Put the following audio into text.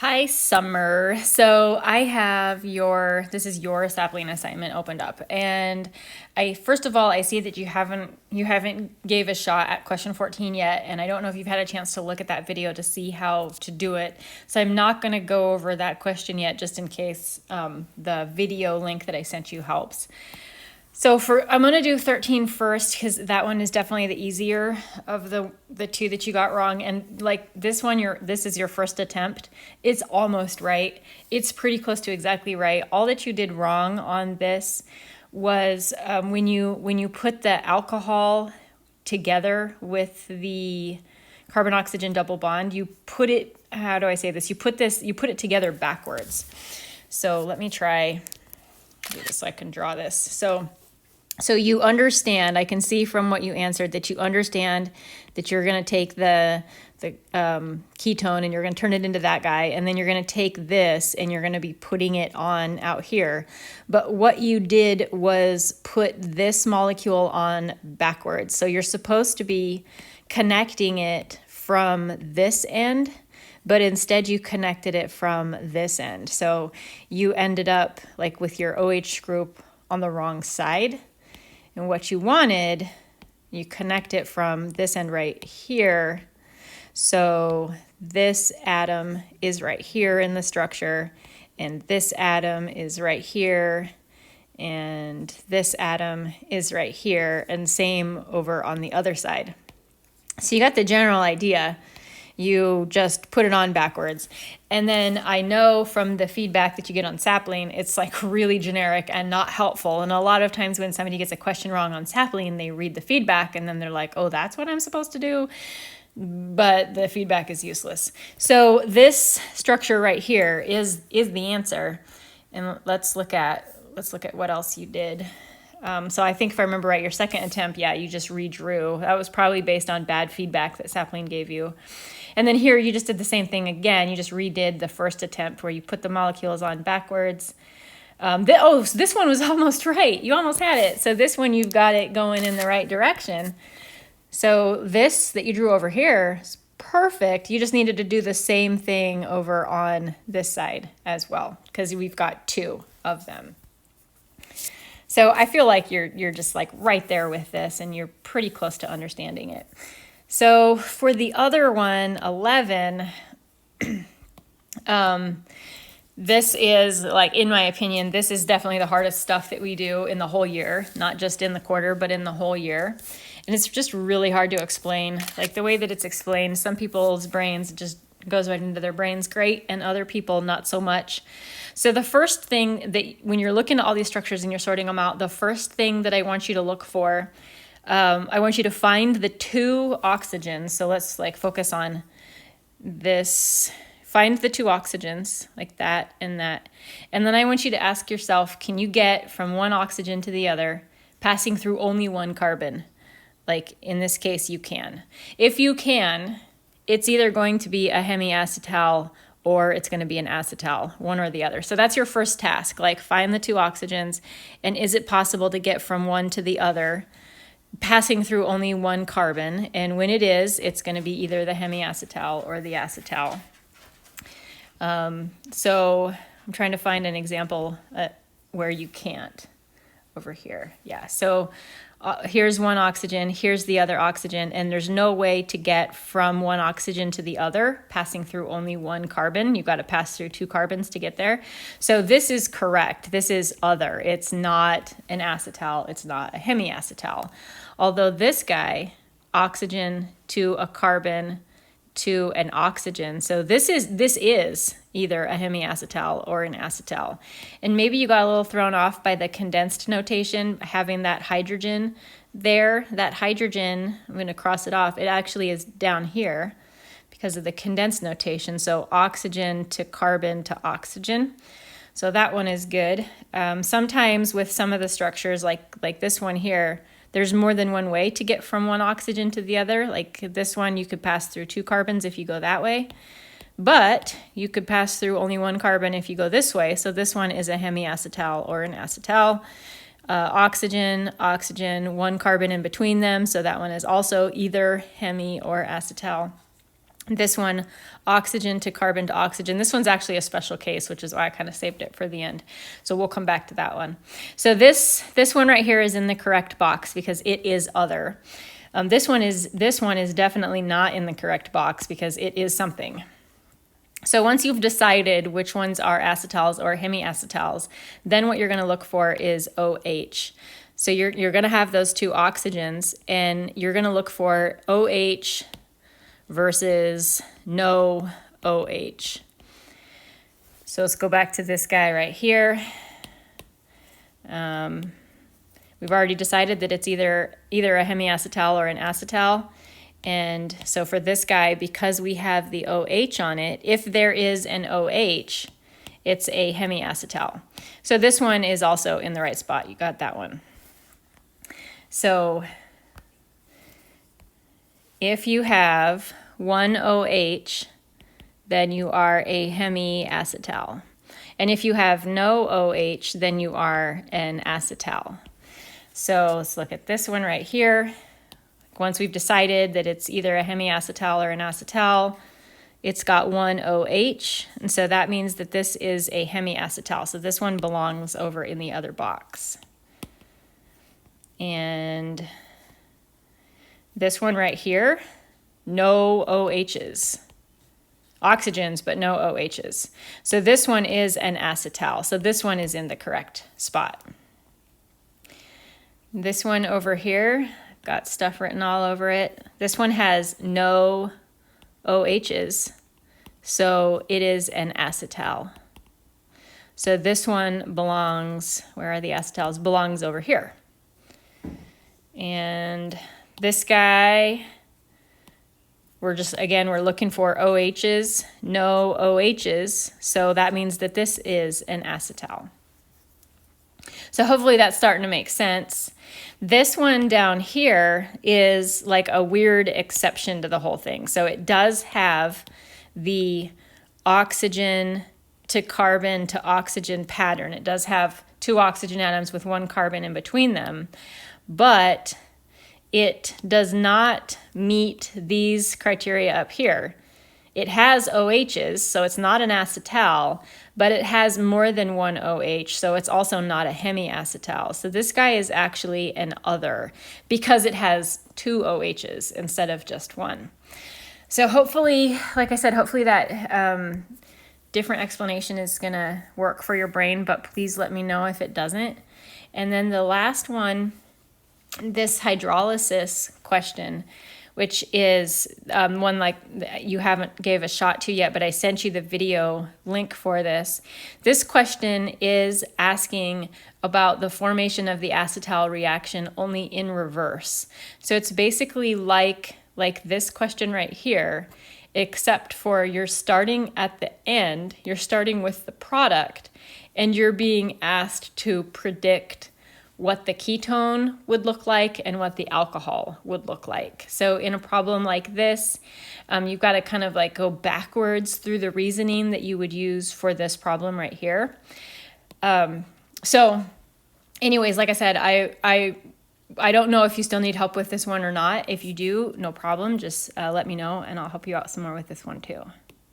Hi, Summer. So I have this is your sapling assignment opened up. And first of all, I see that you haven't gave a shot at question 14 yet. And I don't know if you've had a chance to look at that video to see how to do it. So I'm not going to go over that question yet, just in case the video link that I sent you helps. So I'm gonna do 13 first because that one is definitely the easier of the two that you got wrong. And like this is your first attempt. It's almost right. It's pretty close to exactly right. All that you did wrong on this was when you put the alcohol together with the carbon oxygen double bond, you put it. How do I say this? You put it together backwards. So let me try do this so I can draw this. So you understand, I can see from what you answered that you understand that you're going to take the ketone and you're going to turn it into that guy, and then you're going to take this and you're going to be putting it on out here. But what you did was put this molecule on backwards. So you're supposed to be connecting it from this end, but instead you connected it from this end. So you ended up like with your OH group on the wrong side. And what you wanted, you connect it from this end right here. So this atom is right here in the structure, and this atom is right here, and this atom is right here, and same over on the other side. So you got the general idea. You just put it on backwards. And then I know from the feedback that you get on sapling, it's like really generic and not helpful. And a lot of times when somebody gets a question wrong on sapling, they read the feedback and then they're like, oh, that's what I'm supposed to do. But the feedback is useless. So this structure right here is the answer. And let's look at what else you did. So I think if I remember right, your second attempt, yeah, you just redrew. That was probably based on bad feedback that sapling gave you. And then here you just did the same thing again. You just redid the first attempt where you put the molecules on backwards. So this one was almost right. You almost had it. So this one you've got it going in the right direction. So this that you drew over here is perfect. You just needed to do the same thing over on this side as well, because we've got two of them. So I feel like you're just like right there with this and you're pretty close to understanding it. So for the other one, 11, this is like, in my opinion, this is definitely the hardest stuff that we do in the whole year, not just in the quarter, but in the whole year. And it's just really hard to explain. Like the way that it's explained, some people's brains just goes right into their brains great, and other people not so much. So the first thing that when you're looking at all these structures and you're sorting them out, the first thing that I want you to look for, I want you to find the two oxygens. So let's like focus on this. Find the two oxygens like that and that. And then I want you to ask yourself, can you get from one oxygen to the other passing through only one carbon? Like in this case, you can. If you can, it's either going to be a hemiacetal or it's going to be an acetal, one or the other. So that's your first task, like find the two oxygens, and is it possible to get from one to the other, passing through only one carbon? And when it is, it's going to be either the hemiacetal or the acetal. So I'm trying to find an example where you can't over here. Yeah, so here's one oxygen, here's the other oxygen, and there's no way to get from one oxygen to the other passing through only one carbon. You've got to pass through two carbons to get there. So this is correct. This is other. It's not an acetal. It's not a hemiacetal. Although this guy, oxygen to a carbon to an oxygen. So this is either a hemiacetal or an acetal. And maybe you got a little thrown off by the condensed notation, having that hydrogen there. That hydrogen, I'm going to cross it off, it actually is down here because of the condensed notation. So oxygen to carbon to oxygen. So that one is good. Sometimes with some of the structures like this one here, there's more than one way to get from one oxygen to the other. Like this one, you could pass through two carbons if you go that way. But you could pass through only one carbon if you go this way. So this one is a hemiacetal or an acetal. Oxygen, oxygen, one carbon in between them. So that one is also either hemi or acetal. This one, oxygen to carbon to oxygen. This one's actually a special case, which is why I kind of saved it for the end. So we'll come back to that one. So this one right here is in the correct box because it is other. This one is definitely not in the correct box because it is something. So once you've decided which ones are acetals or hemiacetals, then what you're going to look for is OH. So you're going to have those two oxygens, and you're going to look for OH versus no OH. So let's go back to this guy right here. We've already decided that it's either a hemiacetal or an acetal. And so for this guy, because we have the OH on it, if there is an OH, it's a hemiacetal. So this one is also in the right spot. You got that one. So if you have one OH, then you are a hemiacetal. And if you have no OH, then you are an acetal. So let's look at this one right here. Once we've decided that it's either a hemiacetal or an acetal, it's got one OH, and so that means that this is a hemiacetal. So this one belongs over in the other box. And this one right here, no OHs. Oxygens, but no OHs. So this one is an acetal. So this one is in the correct spot. This one over here, got stuff written all over it. This one has no OHs. So it is an acetal. So this one belongs, where are the acetals? Belongs over here. And this guy, we're looking for OHs, no OHs. So that means that this is an acetal. So hopefully that's starting to make sense. This one down here is like a weird exception to the whole thing. So it does have the oxygen to carbon to oxygen pattern. It does have two oxygen atoms with one carbon in between them, but it does not meet these criteria up here. It has OHs, so it's not an acetal, but it has more than one OH, so it's also not a hemiacetal. So this guy is actually an other because it has two OHs instead of just one. So hopefully, like I said, hopefully that different explanation is going to work for your brain, but please let me know if it doesn't. And then the last one, this hydrolysis question, which is one like you haven't gave a shot to yet, but I sent you the video link for this. This question is asking about the formation of the acetal reaction only in reverse. So it's basically like this question right here, except for you're starting at the end, you're starting with the product, and you're being asked to predict what the ketone would look like and what the alcohol would look like. So in a problem like this, you've got to kind of like go backwards through the reasoning that you would use for this problem right here. So anyways, like I said, I don't know if you still need help with this one or not. If you do, no problem. Just let me know and I'll help you out some more with this one too.